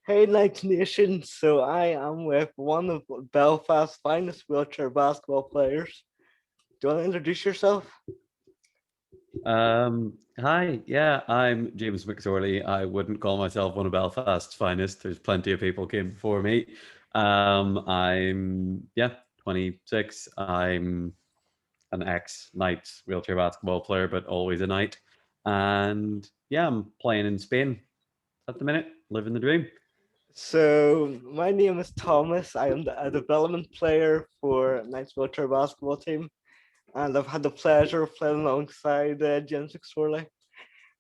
Hey, Night Nation. So I am with one of Belfast's finest wheelchair basketball players. Do you want to introduce yourself? Hi, yeah, I'm James MacSorley. I wouldn't call myself one of Belfast's finest. There's plenty of people came before me. I'm 26. I'm an ex-Knights wheelchair basketball player, but always a Knight. And yeah, I'm playing in Spain at the minute, living the dream. So my name is Thomas. I am a development player for Knights wheelchair basketball team, and I've had the pleasure of playing alongside James McSorley.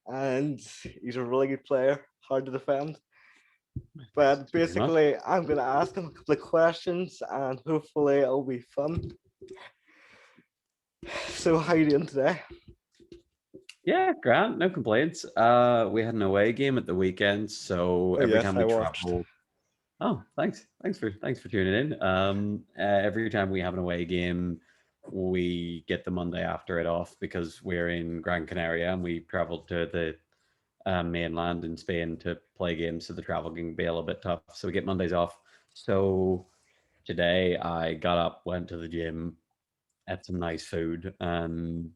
And he's a really good player, hard to defend. But Thank you very much. basically, I'm going to ask him a couple of questions, and hopefully it'll be fun. So how you doing today? Yeah, Grant, no complaints. We had an away game at the weekend, so Oh every yes, time I we watched. travel. Oh, thanks. Thanks for tuning in. Every time we have an away game, we get the Monday after it off because we're in Gran Canaria and we traveled to the mainland in Spain to play games, so the travel can be a little bit tough. So we get Mondays off. So today I got up, went to the gym, ate some nice food, and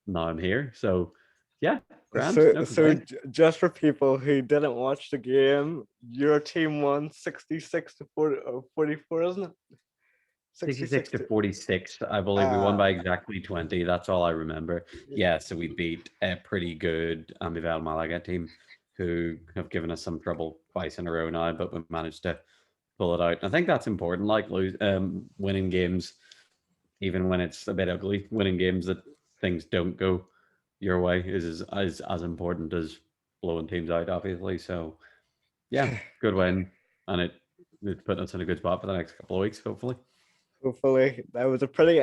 now I'm here. So yeah, grand, So, no so complaints. just for people who didn't watch the game, your team won 66 to 40, 44, isn't it? 66 66 to to, 46. I believe we won uh, by exactly 20. That's all I remember. Yeah, so we beat a pretty good Amivel Malaga team who have given us some trouble twice in a row now, but we managed to pull it out. I think that's important, like winning games, even when it's a bit ugly, winning games that things don't go your way is as important as blowing teams out, obviously. So yeah, good win. And it's putting us in a good spot for the next couple of weeks, hopefully. hopefully. That was a pretty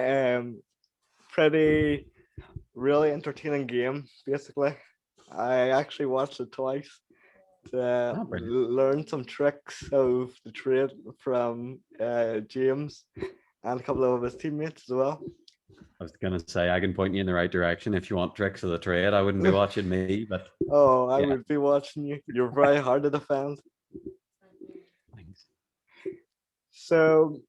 really entertaining game, basically. I actually watched it twice to Oh, brilliant. learn some tricks of the trade from James and a couple of his teammates as well. I was gonna say I can point you in the right direction if you want tricks of the trade. I wouldn't be watching me, but Oh, I yeah. would be watching you. You're very hard to defend. Thanks. So,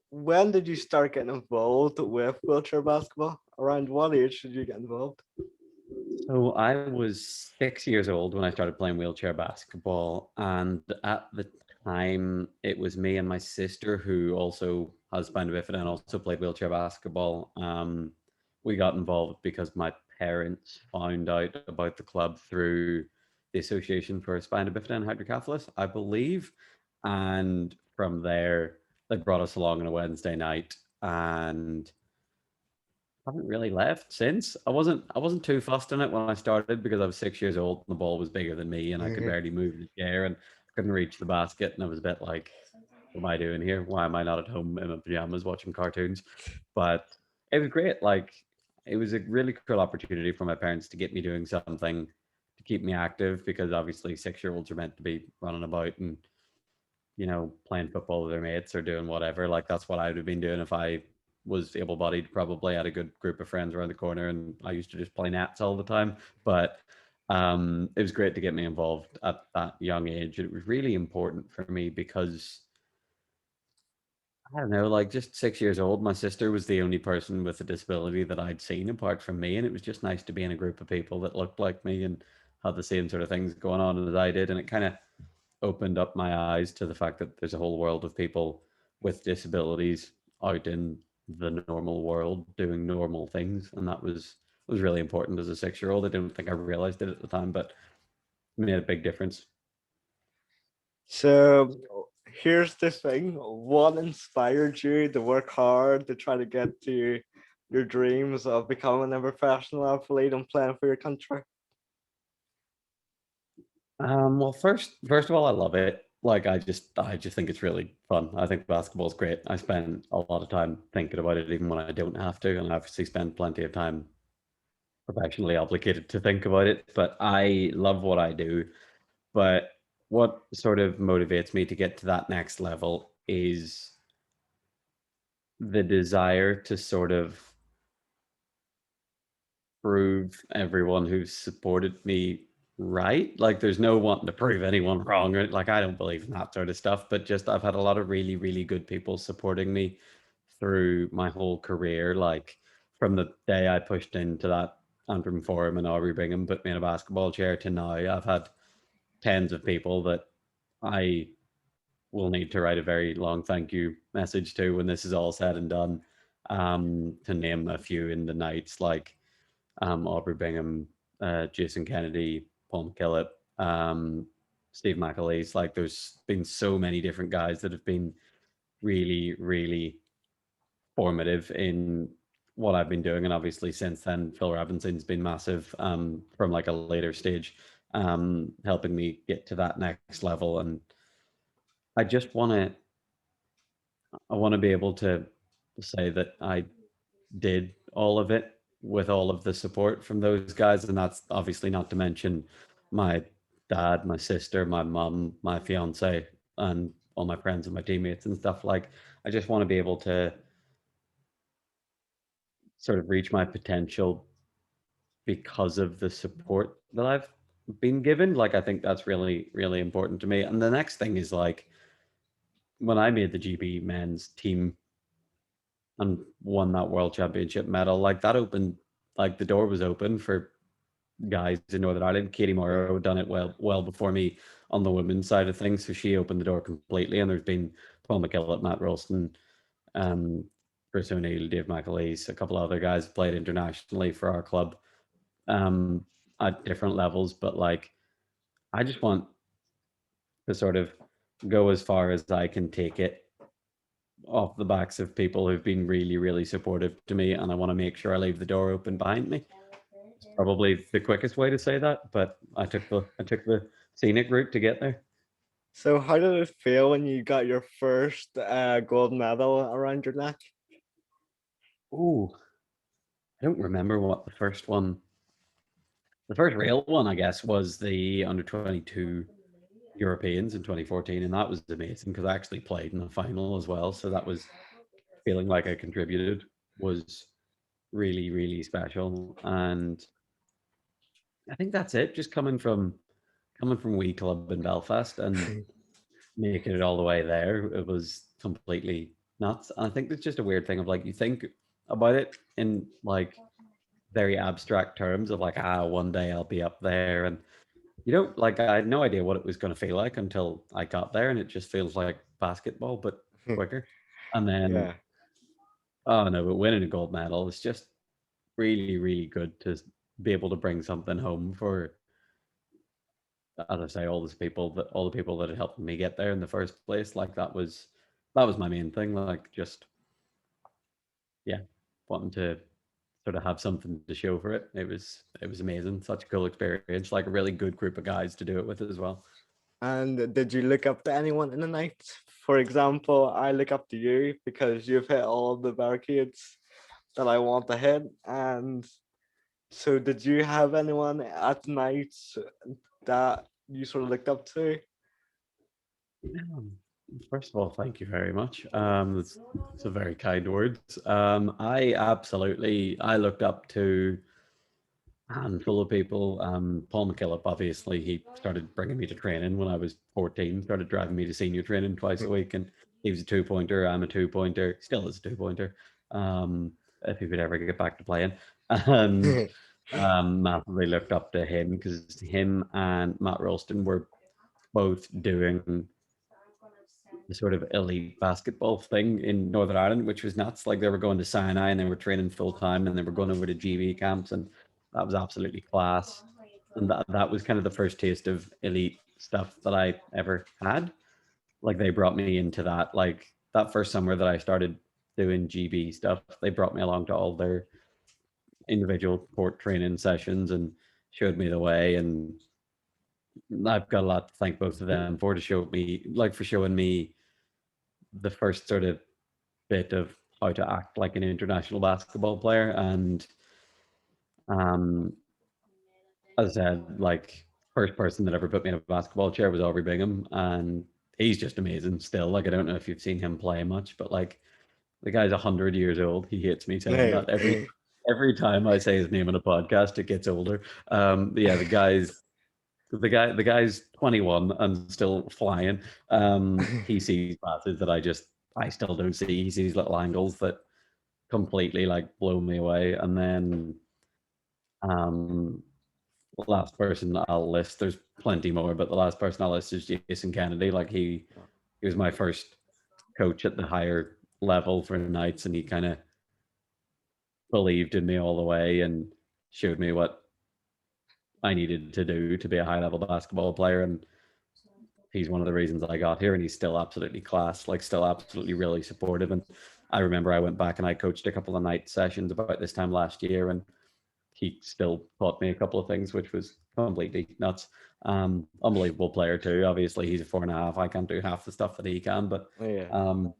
when did you start getting involved with wheelchair basketball? Around what age did you get involved? So I was 6 years old when I started playing wheelchair basketball, and at the time it was me and my sister who also has spina bifida and also played wheelchair basketball. We got involved because my parents found out about the club through the Association for Spina Bifida and Hydrocephalus, I believe, and from there they brought us along on a Wednesday night and haven't really left since. I wasn't too fussed on it when I started because I was 6 years old and the ball was bigger than me and I could barely move the chair and couldn't reach the basket and I was a bit like, what am I doing here? Why am I not at home in my pajamas watching cartoons? But it was great. Like it was a really cool opportunity for my parents to get me doing something to keep me active because obviously 6-year-olds are meant to be running about and playing football with their mates or doing whatever. Like that's what I would have been doing if I was able-bodied. Probably had a good group of friends around the corner, and I used to just play nets all the time. But it was great to get me involved at that young age. It was really important for me because I don't know, like just 6 years old. My sister was the only person with a disability that I'd seen apart from me, and it was just nice to be in a group of people that looked like me and had the same sort of things going on as I did, and it kind of opened up my eyes to the fact that there's a whole world of people with disabilities out in the normal world doing normal things, and that was really important as a 6-year old. I didn't think I realized it at the time, but it made a big difference. So, here's the thing: what inspired you to work hard to try to get to your dreams of becoming a professional athlete and playing for your country? Well, first of all, I love it. Like I just think it's really fun. I think basketball is great. I spend a lot of time thinking about it, even when I don't have to, and I obviously spend plenty of time professionally obligated to think about it. But I love what I do. But what sort of motivates me to get to that next level is the desire to sort of prove everyone who's supported me right. Like there's no wanting to prove anyone wrong. Or, like I don't believe in that sort of stuff. But just I've had a lot of really, really good people supporting me through my whole career. Like from the day I pushed into that Antrim Forum and Aubrey Bingham put me in a basketball chair to now, I've had tens of people that I will need to write a very long thank you message to when this is all said and done. To name a few in the nights like Aubrey Bingham, Jason Kennedy, Paul McKillop, Steve McAleese. Like there's been so many different guys that have been really, really formative in what I've been doing. And obviously since then, Phil Robinson's been massive from like a later stage, helping me get to that next level. And I just I want to be able to say that I did all of it with all of the support from those guys. And that's obviously not to mention my dad, my sister, my mum, my fiance, and all my friends and my teammates and stuff. Like, I just want to be able to sort of reach my potential because of the support that I've been given. Like, I think that's really, really important to me. And the next thing is like, when I made the GB men's team and won that world championship medal, like that opened, like the door was open for guys in Northern Ireland. Katie Morrow had done it well before me on the women's side of things, so she opened the door completely. And there's been Paul McKillop, Matt Ralston, um, Chris O'Neill, Dave McAleese, a couple of other guys played internationally for our club um, at different levels. But like, I just want to sort of go as far as I can take it off the backs of people who've been really, really supportive to me, and I want to make sure I leave the door open behind me. It's probably the quickest way to say that, but I took the scenic route to get there. So how did it feel when you got your first gold medal around your neck? Ooh, I don't remember what the first one. The first real one, I guess, was the under 22 Europeans in 2014, and that was amazing because I actually played in the final as well. So that was feeling like I contributed was really, really special. And I think that's it. Just coming from wee club in Belfast and making it all the way there, it was completely nuts. And I think there's just a weird thing of like you think about it in like very abstract terms of like one day I'll be up there, and you don't like I had no idea what it was going to feel like until I got there, and it just feels like basketball but quicker. And then Yeah. oh no, but winning a gold medal is just really, really good to be able to bring something home for, as I say, all the people that had helped me get there in the first place. Like that was my main thing. Like just yeah, wanting to sort of have something to show for it. It was amazing. Such a cool experience. Like a really good group of guys to do it with as well. And did you look up to anyone in the night? For example, I look up to you because you've hit all the barricades that I want to hit. And so, did you have anyone at night that you sort of looked up to? Um, First of all, thank you very much. That's a very kind words. I absolutely I looked up to a handful of people. Paul McKillop, obviously, he started bringing me to training when I was 14. Started driving me to senior training twice a week, and he was a 2 pointer. I'm a 2 pointer. Still is a 2 pointer. If he would ever get back to playing, and massively looked up to him because him and Matt Ralston were both doing the sort of elite basketball thing in Northern Ireland, which was nuts. Like they were going to Sinai and they were training full time and they were going over to GB camps, and that was absolutely class. And that was kind of the first taste of elite stuff that I ever had. Like they brought me into that. Like that first summer that I started doing GB stuff, they brought me along to all their individual port training sessions and showed me the way. And I've got a lot to thank both of them for to show me, like for showing me the first sort of bit of how to act like an international basketball player. And um, as I said, like first person that ever put me in a basketball chair was Aubrey Bingham, and he's just amazing still. Like I don't know if you've seen him play much, but like the guy's 100 years old. He hates me saying that every time I say his name on a podcast, it gets older. Yeah, the guy's the guy's 21 and still flying. He sees passes that I still don't see. He sees little angles that completely like blow me away. And then um, the last person I'll list, there's plenty more, but the last person I'll list is Jason Kennedy. Like he was my first coach at the higher level for Knights, and he kind of believed in me all the way and showed me what I needed to do to be a high level basketball player. And he's one of the reasons I got here, and he's still absolutely class, like still absolutely really supportive. And I remember I went back and I coached a couple of night sessions about this time last year, and he still taught me a couple of things, which was completely nuts. Unbelievable player too. Obviously, he's a 4.5. I can't do half the stuff that he can, but Yeah. um,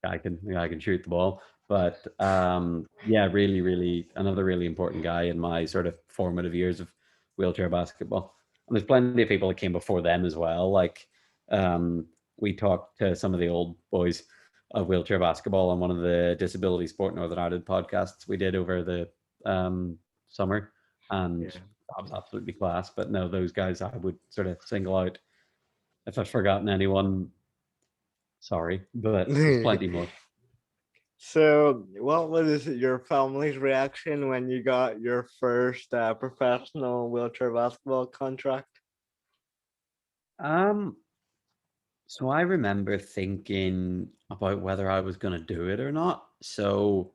I can shoot the ball. But yeah, really, really another really important guy in my sort of formative years of wheelchair basketball. And there's plenty of people that came before them as well. Like um, we talked to some of the old boys of wheelchair basketball on one of the Disability Sport Northern Ireland podcasts we did over the summer, and Yeah. that was absolutely class. But no, those guys I would sort of single out. If I've forgotten anyone, sorry, but there's plenty more. So, what was your family's reaction when you got your first professional wheelchair basketball contract? Um, so I remember thinking about whether I was going to do it or not. So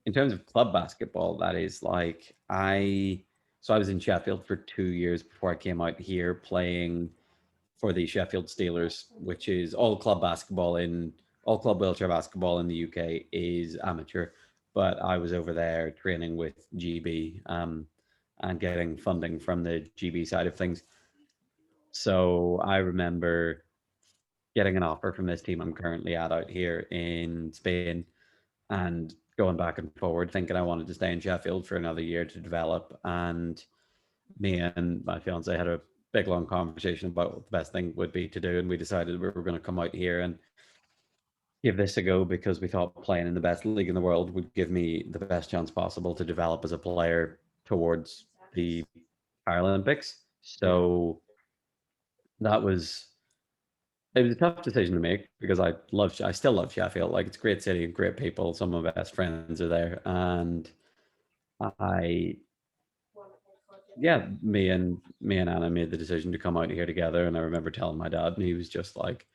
in terms of club basketball, that is like I was in Sheffield for 2 years before I came out here playing for the Sheffield Steelers, which is all club wheelchair basketball in the UK is amateur, but I was over there training with GB and getting funding from the GB side of things. So I remember getting an offer from this team I'm currently at out here in Spain and going back and forward, thinking I wanted to stay in Sheffield for another year to develop. And me and my fiance had a big long conversation about what the best thing would be to do, and we decided we were going to come out here and give this a go because we thought playing in the best league in the world would give me the best chance possible to develop as a player towards the Paralympics. Yeah. So that was it was a tough decision to make because I still love Sheffield. Like it's a great city, great people. Some of my best friends are there, and I yeah, me and Anna made the decision to come out here together. And I remember telling my dad, and he was just like,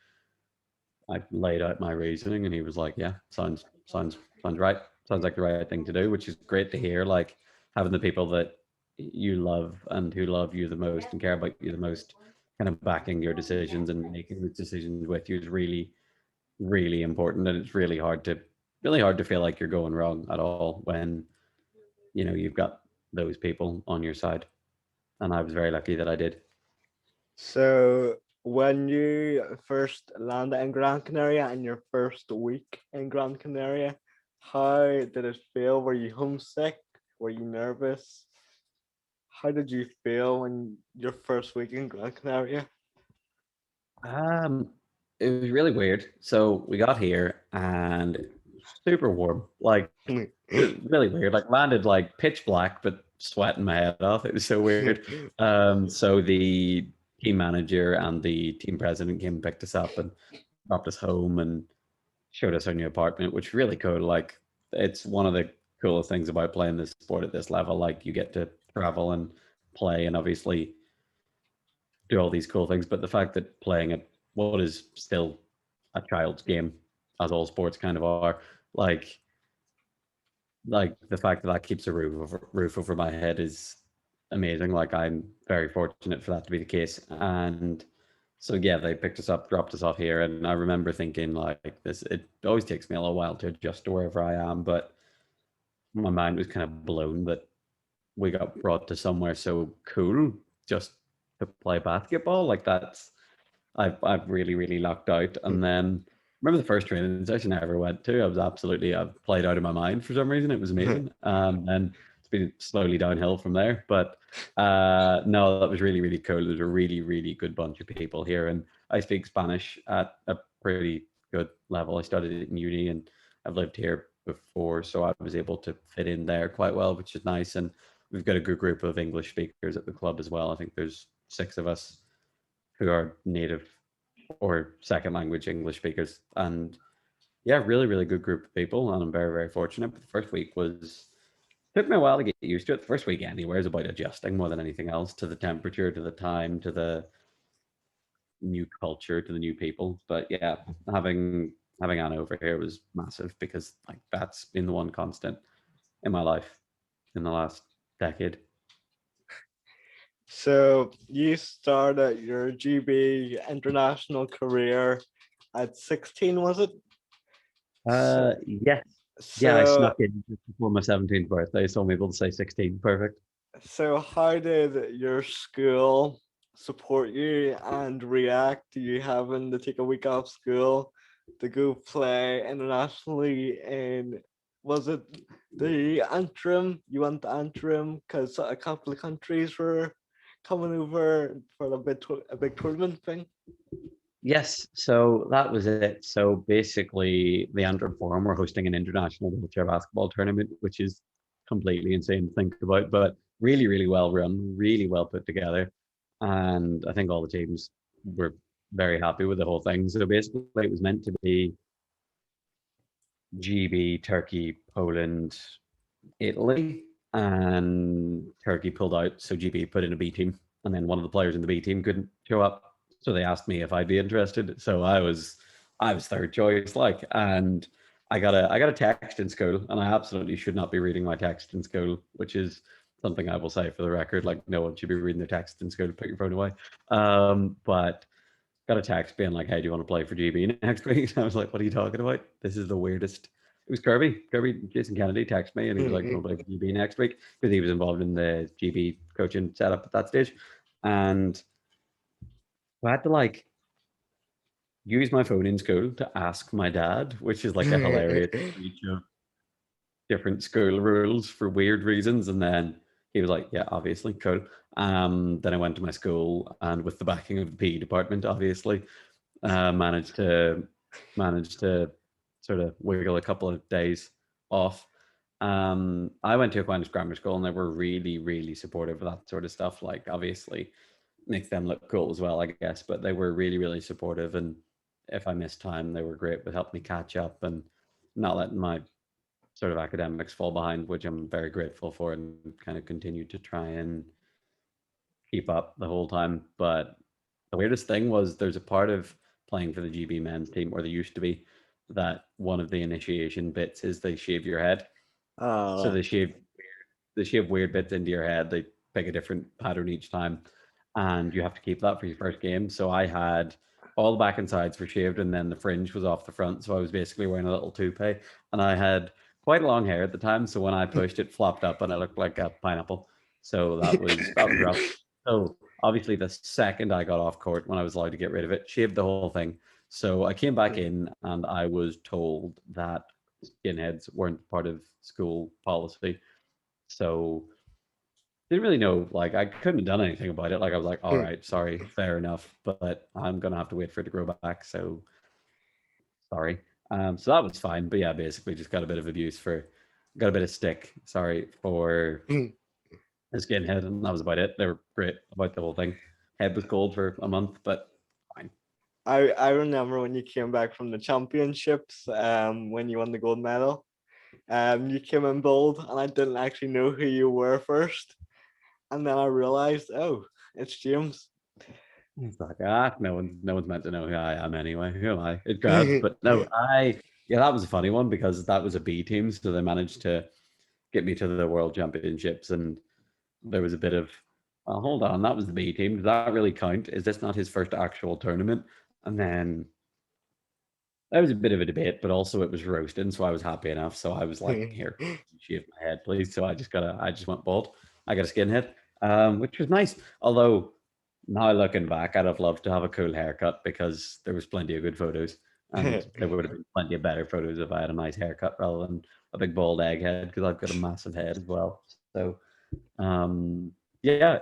I laid out my reasoning, and he was like, "Yeah, sounds right. Sounds like the right thing to do," which is great to hear. Like having the people that you love and who love you the most and care about you the most, kind of backing your decisions and making those decisions with you is really really important, and it's really hard to feel like you're going wrong at all when you've got those people on your side. And I was very lucky that I did. So, when you first landed in Gran Canaria and your first week in Gran Canaria, how did it feel? Were you homesick? Were you nervous? How did you feel when your first week in Gran Canaria? um it was really weird. So we got here and super warm, like really weird, like landed like pitch black but sweating my head off. It was so weird. So the team manager and the team president came and picked us up and dropped us home and showed us our new apartment, which is really cool. Like it's one of the coolest things about playing this sport at this level. Like you get to travel and play and obviously do all these cool things. But the fact that playing at what is still a child's game, as all sports kind of are, like the fact that that keeps a roof over my head is amazing. Like I'm very fortunate for that to be the case. And so yeah, they picked us up, dropped us off here, and I remember thinking like this. It always takes me a little while to adjust to wherever I am, but my mind was kind of blown that we got brought to somewhere so cool just to play basketball. Like that's I've really really lucked out. And then remember the first training session I ever went to. I played out of my mind for some reason. It was amazing. And it's been slowly downhill from there. But no, that was really really cool. There's a really really good bunch of people here, and I speak Spanish at a pretty good level. I studied it in uni, and I've lived here before, so I was able to fit in there quite well, which is nice. And we've got a good group of English speakers at the club as well. I think there's 6 of us who are native or second language English speakers, and yeah, really, really good group of people, and I'm very, very fortunate. But the first week was took me a while to get used to it. The first week anywhere is about adjusting more than anything else to the temperature, to the time, to the new culture, to the new people. But yeah, having Anna over here was massive because like that's been the one constant in my life in the last decade. So you started your GB international career at 16, was it? So, Yes, yeah, I so, snuck in just before my 17th birthday, so I'm able to say 16. Perfect. so how did your school support you and react to you having to take a week off school to go play internationally? And was it the Antrim? You went to Antrim because a couple of countries were coming over for a big tournament thing. Yes, so that was it. So basically, the Antrim Forum were hosting an international wheelchair basketball tournament, which is completely insane to think about, but really, really well run, really well put together. And I think all the teams were very happy with the whole thing. So basically, it was meant to be GB, Turkey, Poland, Italy, and Turkey pulled out. So GB put in a B team, and then one of the players in the B team couldn't show up. So they asked me if I'd be interested. So I was third choice, like, and I got a text in school, and I absolutely should not be reading my text in school, which is something I will say for the record. Like, no one should be reading their text in school. Put your phone away. But got a text being like, "Hey, do you want to play for GB next week?" And I was like, "What are you talking about? This is the weirdest." It was Kirby, Jason Kennedy texted me, and he was like, "Do you want to play for GB next week?" Because he was involved in the GB coaching setup at that stage, and I had to like use my phone in school to ask my dad, which is like a hilarious breach of different school rules for weird reasons. And then he was like, "Yeah, obviously, cool." Then I went to my school, and with the backing of the PE department, obviously, managed to sort of wiggle a couple of days off. I went to Aquinas Grammar School, and they were really, really supportive of that sort of stuff. Like, obviously, makes them look cool as well, I guess. But they were really, really supportive, and if I missed time, they were great with helping me catch up and not letting my sort of academics fall behind, which I'm very grateful for, and kind of continued to try and keep up the whole time. But the weirdest thing was there's a part of playing for the GB men's team, or there used to be, that one of the initiation bits is they shave your head. So Oh. they shave weird bits into your head. They pick a different pattern each time, and you have to keep that for your first game. So I had all the back and sides were shaved, and then the fringe was off the front. So I was basically wearing a little toupee, and I had quite long hair at the time. So when I pushed, it flopped up, and I looked like a pineapple. So that was rough. So obviously, the second I got off court, when I was allowed to get rid of it, shaved the whole thing. So I came back in, and I was told that skinheads weren't part of school policy. So didn't really know. Like, I couldn't have done anything about it. Like, I was like, all right, sorry, fair enough, but I'm gonna have to wait for it to grow back. So sorry. So that was fine. But yeah, basically just got a bit of abuse for, got a bit of stick. Sorry for a skinhead, and that was about it. They were great about the whole thing. Head was cold for a month, but fine. I remember when you came back from the championships, when you won the gold medal. You came in bold, and I didn't actually know who you were first, and then I realized, oh, it's James. It's like, no one's meant to know who I am anyway. Who am I? It grabs, but no, yeah, that was a funny one because that was a B team, so they managed to get me to the World Championships, and there was a bit of, well, hold on, that was the B team. Does that really count? Is this not his first actual tournament? And then there was a bit of a debate, but also it was roasting, so I was happy enough. So I was like, "Here, shave my head, please." So I just went bald. I got a skinhead, which was nice. Although now looking back, I'd have loved to have a cool haircut because there was plenty of good photos, and there would have been plenty of better photos if I had a nice haircut rather than a big bald egghead because I've got a massive head as well. So yeah,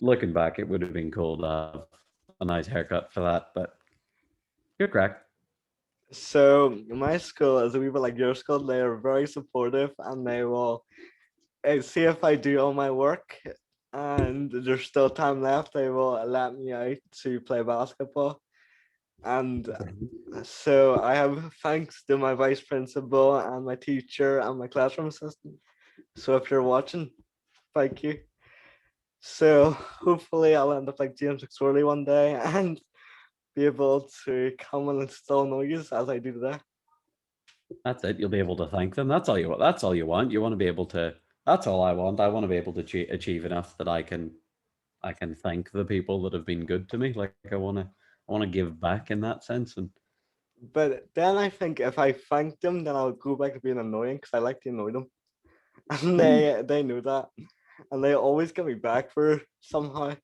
looking back, it would have been cool to have a nice haircut for that, but good crack. So my school is a wee bit like your school. They are very supportive, and they will. see if I do all my work and there's still time left, they will let me out to play basketball. And so I have thanks to my vice principal and my teacher and my classroom assistant. So if you're watching, thank you. So hopefully I'll end up like James McSorley one day and be able to come and install noise as I do today. That's it. You'll be able to thank them. That's all you want. That's all you want. You want to be able to. That's all I want. I want to be able to achieve enough that I can thank the people that have been good to me. Like I want to give back in that sense. And But then I think if I thank them, then I'll go back to being annoying because I like to annoy them, and they know that, and they always get me back for it somehow.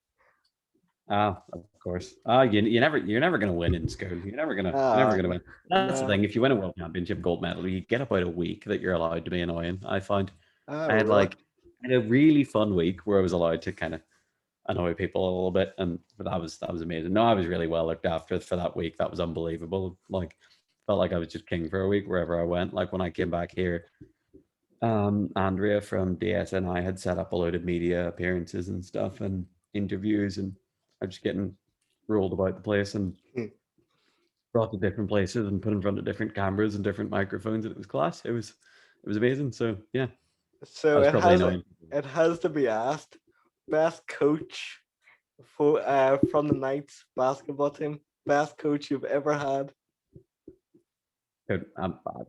of course. You're never gonna win in school. You're never Ah, gonna win. That's the no. thing. If you win a world championship gold medal, you get about a week that you're allowed to be annoying. I found Oh, I had really? like I had a really fun week where I was allowed to kind of annoy people a little bit, and that was amazing. No, I was really well looked after for that week. That was unbelievable. Like felt like I was just king for a week wherever I went. Like when I came back here, Andrea from DSNI had set up a load of media appearances and stuff and interviews, and I was just getting rolled about the place and brought to different places and put in front of different cameras and different microphones, and it was class. It was amazing. So yeah, I So was probably annoying. it has to be asked. Best coach for from the Knights basketball team. Best coach you've ever had.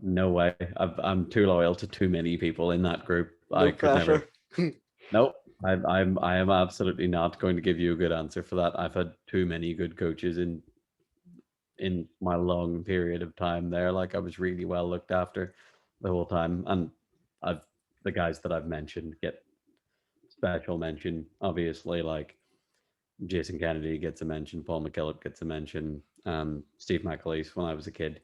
No way. I'm too loyal to too many people in that group. I No could never. pressure. Nope. I am absolutely not going to give you a good answer for that. I've had too many good coaches in my long period of time there. Like I was really well looked after the whole time, and I've the guys that I've mentioned get special mention. Obviously, like Jason Kennedy gets a mention, Paul McKillop gets a mention, Steve McAleese when I was a kid.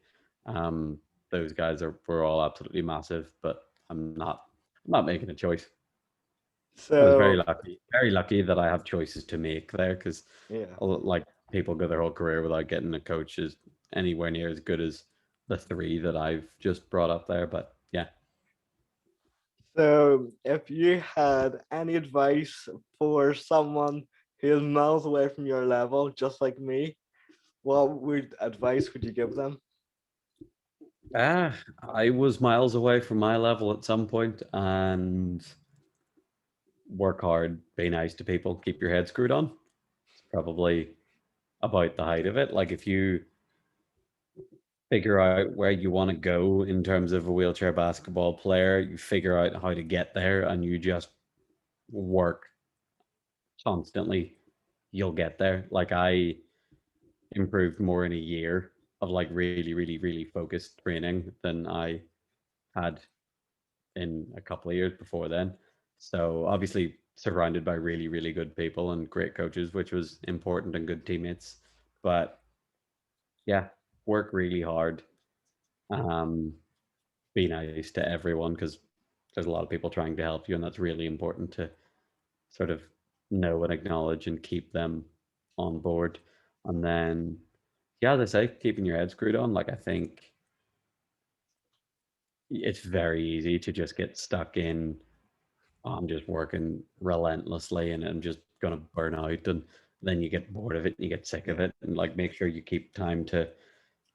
Um, those guys are were all absolutely massive, but I'm not making a choice. I was So very lucky that I have choices to make there because yeah. like people go their whole career without getting a coach is anywhere near as good as the three that I've just brought up there. But yeah, So if you had any advice for someone who is miles away from your level, just like me, what would advice would you give them? I was miles away from my level at some point, and work hard, be nice to people, keep your head screwed on. It's probably about the height of it. Like if you figure out where you want to go in terms of a wheelchair basketball player, you figure out how to get there, and you just work constantly, you'll get there. Like I improved more in a year of like really focused training than I had in a couple of years before then. So obviously surrounded by really good people and great coaches, which was important, and good teammates. But yeah, work really hard. Um, be nice to everyone because there's a lot of people trying to help you, and that's really important to sort of know and acknowledge and keep them on board. And then, yeah, as I say, keeping your head screwed on. Like I think it's very easy to just get stuck in. "Oh, I'm just working relentlessly and I'm just gonna burn out, and then you get bored of it and you get sick of Yeah. it. And like make sure you keep time to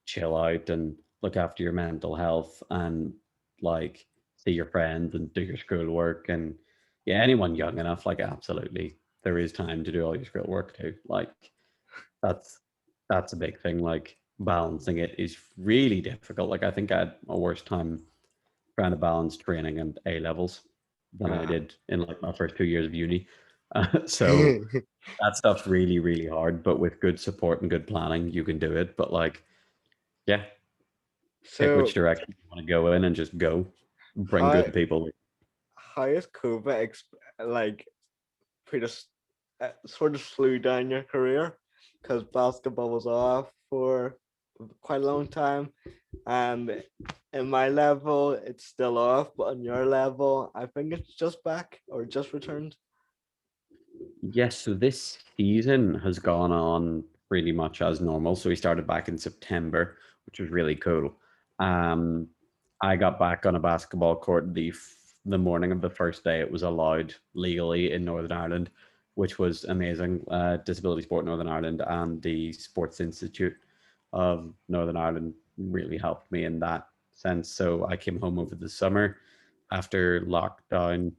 chill out and look after your mental health and like see your friends and do your schoolwork. And yeah, anyone young enough, like absolutely there is time to do all your schoolwork too. Like that's that's a big thing. Like balancing it is really difficult. Like I think I had a worse time trying to balance training and A levels than I Ah. did in like my first 2 years of uni. So that stuff's really hard, but with good support and good planning, you can do it. But like, yeah, pick which So direction you want to go in and just go. Bring how good people. how is COVID like pretty sort of slowed down your career because basketball was off for quite a long time, and in my level it's still off, but on your level I think it's just back or just returned. Yes, so this season has gone on pretty much as normal. So we started back in September, which was really cool. Um, I got back on a basketball court the the morning of the first day it was allowed legally in Northern Ireland, which was amazing. Disability Sport Northern Ireland and the Sports Institute of Northern Ireland really helped me in that sense. So I came home over the summer after lockdown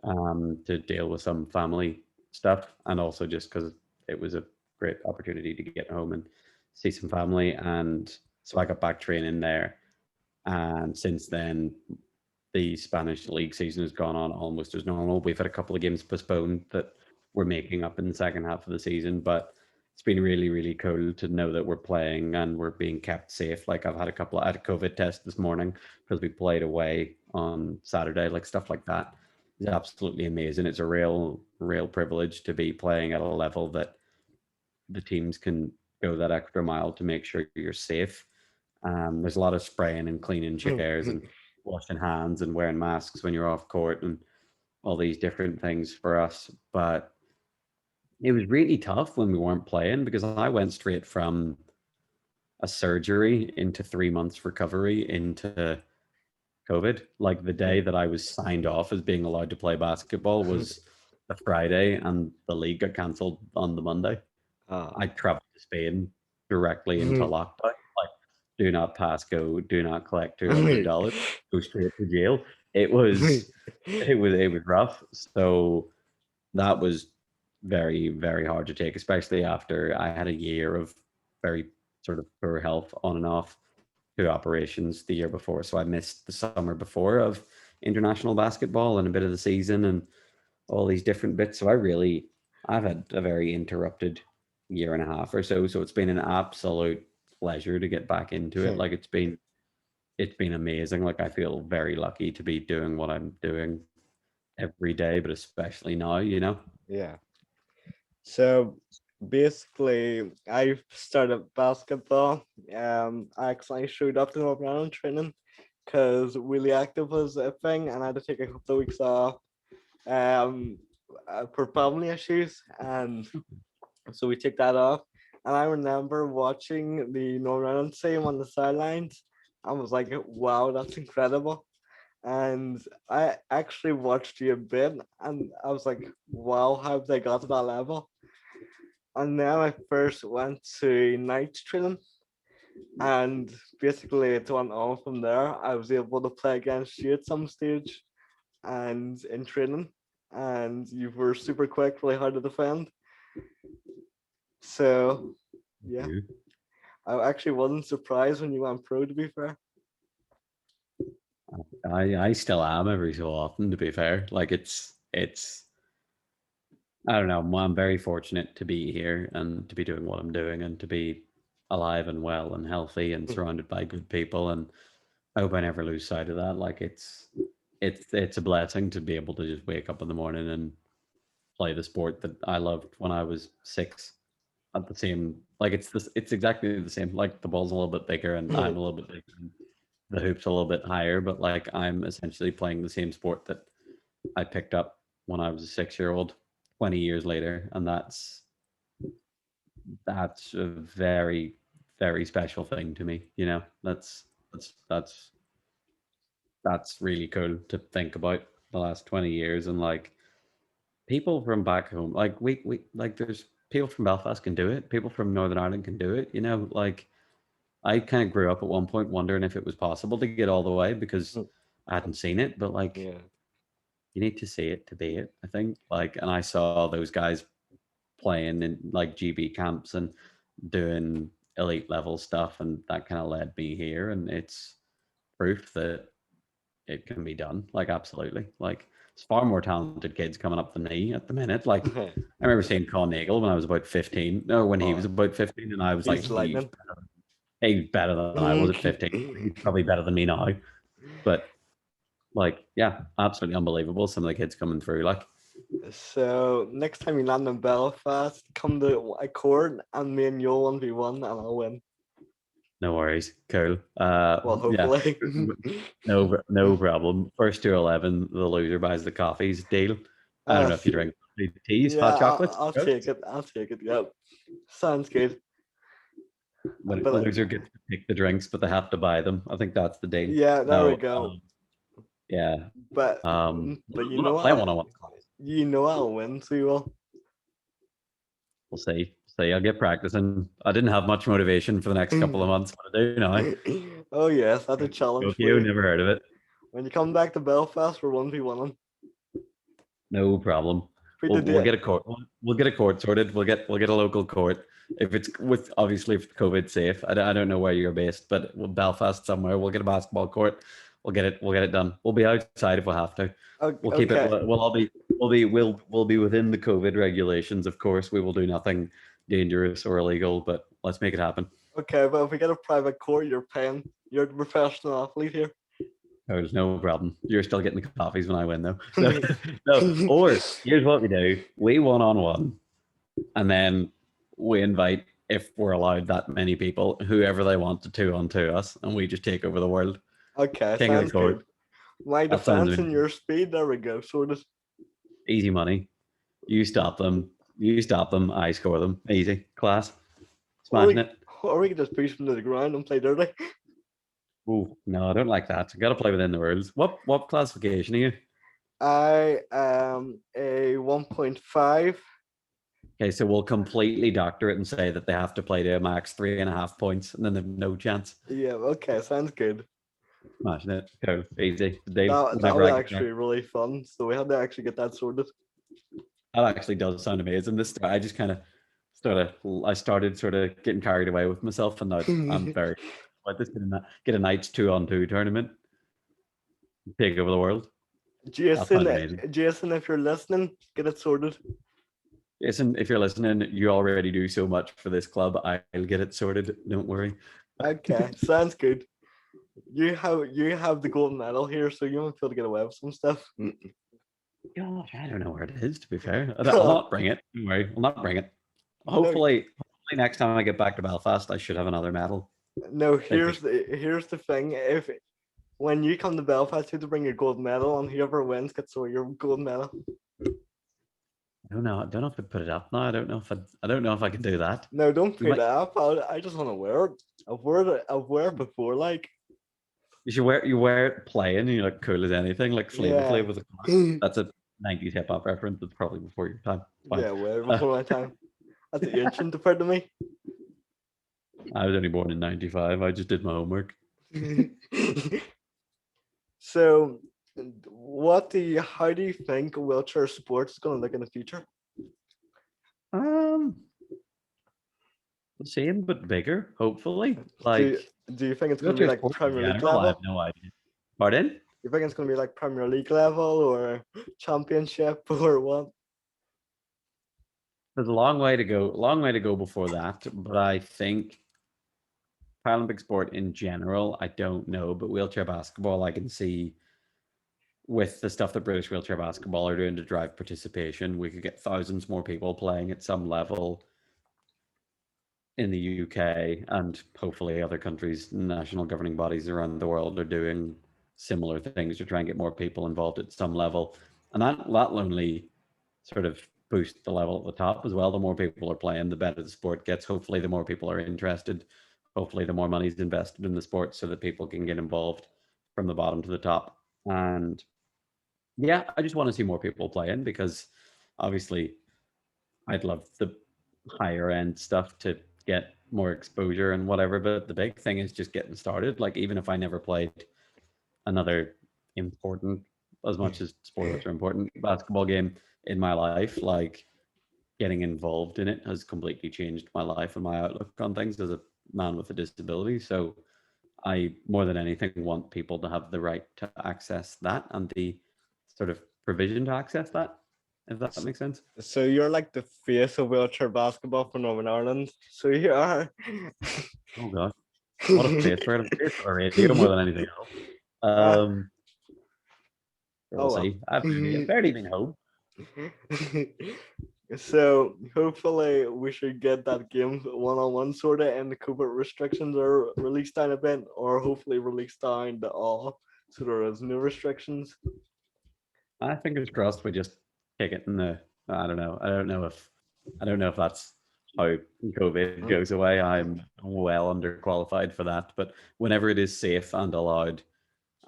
to deal with some family stuff, and also just because it was a great opportunity to get home and see some family. And so I got back training there. And since then, the Spanish league season has gone on almost as normal. We've had a couple of games postponed that we're making up in the second half of the season, but it's been really, really cool to know that we're playing and we're being kept safe. Like I had a COVID test this morning because we played away on Saturday, like stuff like that is absolutely amazing. It's a real privilege to be playing at a level that the teams can go that extra mile to make sure you're safe. There's a lot of spraying and cleaning chairs and washing hands and wearing masks when you're off court and all these different things for us. But it was really tough when we weren't playing because I went straight from a surgery into 3 months recovery into COVID. Like the day that I was signed off as being allowed to play basketball was the Friday, and the league got cancelled on the Monday. I Ah. traveled to Spain directly into lockdown. Like, do not pass go, do not collect $200, go straight to jail. It was it was rough. So that was very, very hard to take, especially after I had a year of very sort of poor health on and off, two operations the year before. So I missed the summer before of international basketball and a bit of the season and all these different bits. So I've had a very interrupted year and a half or so. So it's been an absolute pleasure to get back into it. Like it's been amazing. Like I feel very lucky to be doing what I'm doing every day, but especially now, you know. Yeah. So basically, I started basketball. I actually showed up to Northern Ireland training because really active was a thing, and I had to take a couple of weeks off um, for family issues, and so we took that off. And I remember watching the Northern Ireland team on the sidelines. I was like, "Wow, that's incredible!" And I actually watched you a bit, and I was like, "Wow, how have they got to that level?" And then I first went to night training, and basically it went on from there. I was able to play against you at some stage and in training, and you were super quick, really hard to defend. So yeah, Yeah. I actually wasn't surprised when you went pro, to be fair. I still am every so often, to be fair. Like it's I don't know. I'm very fortunate to be here and to be doing what I'm doing and to be alive and well and healthy and surrounded by good people. And I hope I never lose sight of that. Like it's a blessing to be able to just wake up in the morning and play the sport that I loved when I was 6 at the same like it's exactly the same. Like the ball's a little bit bigger and I'm a little bit bigger and the hoop's a little bit higher, but like I'm essentially playing the same sport that I picked up when I was a 6 year old 20 years later. And that's a very, very special thing to me, you know. That's that's really cool to think about the last 20 years. And like people from back home, like we like there's people from Belfast can do it, people from Northern Ireland can do it, you know. Like I kind of grew up at one point wondering if it was possible to get all the way because I hadn't seen it, but like Yeah. you need to see it to be it, I think. Like, and I saw those guys playing in like GB camps and doing elite level stuff, and that kind of led me here. And it's proof that it can be done. Like, absolutely. Like, it's far more talented kids coming up than me at the minute. Like, I remember seeing Con Nagel when I was about 15. No, when he was Oh, about 15, and I was like, he's lightning. he's better than I was at 15. He's probably better than me now. But like, yeah, absolutely unbelievable. Some of the kids coming through, like, So next time you land in Belfast, come to a court and me and you'll 1v1 and I'll win. no worries. Cool. Well, Yeah, hopefully. no problem. First to 11, the loser buys the coffees deal. I don't know if you S- drink teas, yeah, hot chocolates, I'll take toast. it. I'll take it. Yep. Sounds good. When the But loser gets to pick the drinks, but they have to buy them. I think that's the deal. yeah, there we No, go. Yeah. but but We're not playing one on one. you know I'll win, so you will. We'll see. See, I'll get practicing. I didn't have much motivation for the next couple of months, but I do now. Oh yes, that's a challenge for Tokyo, you. never heard of it. When you come back to Belfast, we're 1v1. No problem. Free to We'll do get a court. We'll get a court sorted. We'll get a local court. If it's with obviously if COVID safe. I don't know where you're based, but Belfast somewhere. We'll get a basketball court. We'll get it done. We'll be outside if we have to. We'll keep it. Okay. We'll all be. We'll be within the COVID regulations. Of course, we will do nothing dangerous or illegal, but let's make it happen. Okay, but if we get a private court, you're paying. You're the professional athlete here. There's no problem. You're still getting the coffees when I win, though. No. Or here's what we do: we one on one, and then we invite, if we're allowed that many people, whoever they want to two on to us, and we just take over the world. Okay, King of the sounds court. good. My That sounds defense and amazing. your speed. There we go. Sorted. Easy money. You stop them. You stop them. I score them. Easy. Class. Or Smashing we, it. or we can just push them to the ground and play dirty. Ooh, no, I don't like that. You got to play within the rules. What classification are you? I am a 1.5. Okay, so we'll completely doctor it and say that they have to play to a max 3.5 points, and then they've no chance. Yeah, okay, sounds good. Smashing it. Go easy. Deal. That Whenever was I get back. actually really fun. So we had to actually get that sorted. That actually does sound amazing. This I just kind of started sort of getting carried away with myself, and now I'm very about this. Get a night's 2-on-2 tournament, take over the world. That Jason, sounds amazing. Jason, if you're listening, get it sorted. Jason, if you're listening, you already do so much for this club. I'll get it sorted. Don't worry. Okay, sounds good. You have the gold medal here, so you might be able to get away with some stuff. Gosh, I don't know where it is. To be fair, I'll not bring it. Don't worry, I'll not bring it. Hopefully, next time I get back to Belfast, I should have another medal. No, here's the thing. If when you come to Belfast, you have to bring your gold medal, and whoever wins gets your gold medal. I don't know. I don't know if I put it up now. I don't know if I don't know if I can do that. No, don't put might- it up. I just want to wear it. I've wear it before, like. You should wear it playing, and you look cool as anything, like Flavor Yeah. Flav with a car. That's a 90s hip hop reference. That's probably before your time. Fine. Yeah, way before my time. That's ancient compared to me. I was only born in 95. I just did my homework. So, how do you think wheelchair sports is going to look in the future? The same but bigger, hopefully. Do Like you think it's going to be wheelchair like sports in Premier League general, I level? have no idea. Pardon? You think it's going to be like Premier League level or Championship or what? There's a long way to go. Long way to go before that, but I think Paralympic sport in general, I don't know, but wheelchair basketball, I can see with the stuff that British wheelchair basketball are doing to drive participation, we could get thousands more people playing at some level in the UK, and hopefully other countries, national governing bodies around the world are doing similar things to try and get more people involved at some level. And that'll only sort of boost the level at the top as well. The more people are playing, the better the sport gets. Hopefully, the more people are interested. Hopefully, the more money is invested in the sport so that people can get involved from the bottom to the top. And yeah, I just want to see more people playing because obviously I'd love the higher end stuff to get more exposure and whatever. But the big thing is just getting started. Like, even if I never played another important, as much as sports are important, basketball game in my life, like getting involved in it has completely changed my life and my outlook on things as a man with a disability. So I, more than anything, want people to have the right to access that and the sort of provision to access that, if that makes sense. So you're like the face of wheelchair basketball for Northern Ireland. So you are. Oh god, what a face! We're a face for radio more than anything else. We'll see. I've barely been home. So hopefully we should get that game one-on-one sorted and the COVID restrictions are released down a bit, or hopefully released down to all, so there is no restrictions. I fingers crossed we just take it in the. I don't know. I don't know if that's how COVID goes away. I'm well underqualified for that. But whenever it is safe and allowed,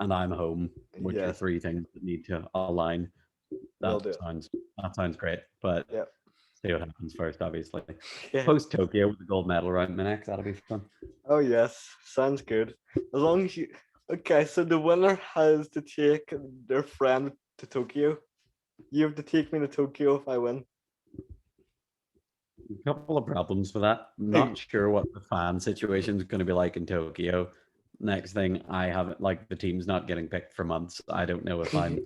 and I'm home, which are Yes, three things that need to align. will That do. sounds that sounds great, but Yep. see what happens first, obviously. Yeah. Post Tokyo with the gold medal around my neck, that'll be fun. Oh yes, sounds good. As long as you. Okay, so the winner has to take their friend to Tokyo. You have to take me to Tokyo if I win. A couple of problems with that. Not sure what the fan situation is going to be like in Tokyo. Next thing, I haven't like the team's not getting picked for months. I don't know if I'm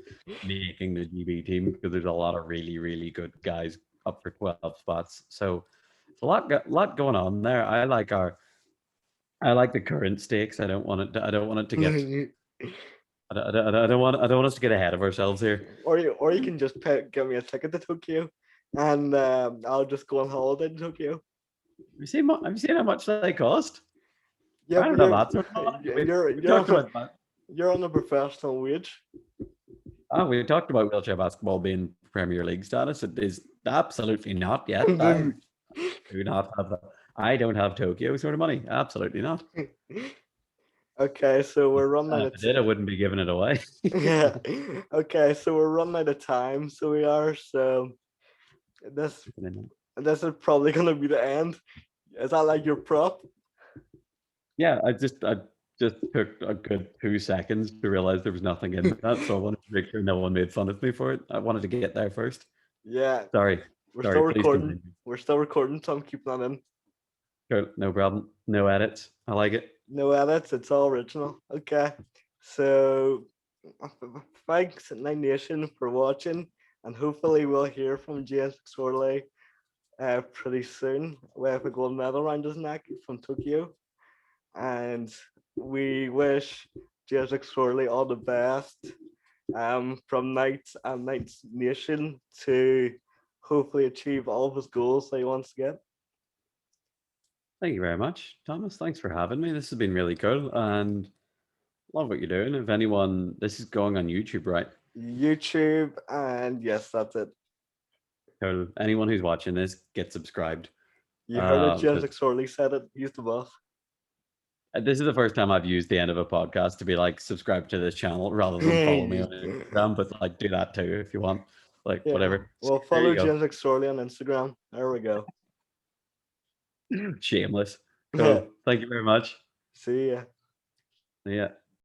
making the GB team because there's a lot of really really good guys up for 12 spots. So it's a lot going on there. I like the current stakes. I don't want it to get. I don't want us to get ahead of ourselves here. Or you can just get me a ticket to Tokyo, and I'll just go on holiday to Tokyo. Have you seen how much they cost? Yeah, I but don't have that sort of money. you're We you're talked on a, about that. you're on a professional wage. Oh, we talked about wheelchair basketball being Premier League status. It is absolutely not yet. I do not have that. I don't have Tokyo sort of money. Absolutely not. Okay, so we're running And out if of I did, I wouldn't be giving it away. yeah. Okay, so we're running out of time. So we are. So this this is probably gonna be the end. Is that like your prop? Yeah, I just took a good 2 seconds to realize there was nothing in that, so I wanted to make sure no one made fun of me for it. I wanted to get there first. Yeah, Sorry, we're still sorry. Please recording. continue. We're still recording, so I'm keeping that in. Sure, no problem. No edits. I like it. No edits. It's all original. Okay. So thanks Nine Nation for watching, and hopefully we'll hear from James McSorley pretty soon. We have a gold medal around his neck from Tokyo, and we wish James McSorley all the best from Knights and Knights Nation to hopefully achieve all of his goals that he wants to get. Thank you very much, Thomas. Thanks for having me. This has been really cool and love what you're doing. If anyone, this is going on YouTube, right? YouTube, and yes, that's it. Cool. Anyone who's watching this, get subscribed. You heard it, James Because McSorley said it. He's the boss. this is the first time I've used the end of a podcast to be like, subscribe to this channel rather than follow me on Instagram. But like, do that too if you want. Like, Yeah. whatever. So Well, there follow you go. James McSorley on Instagram. There we go. Shameless. Cool. Thank you very much. See ya. Yeah.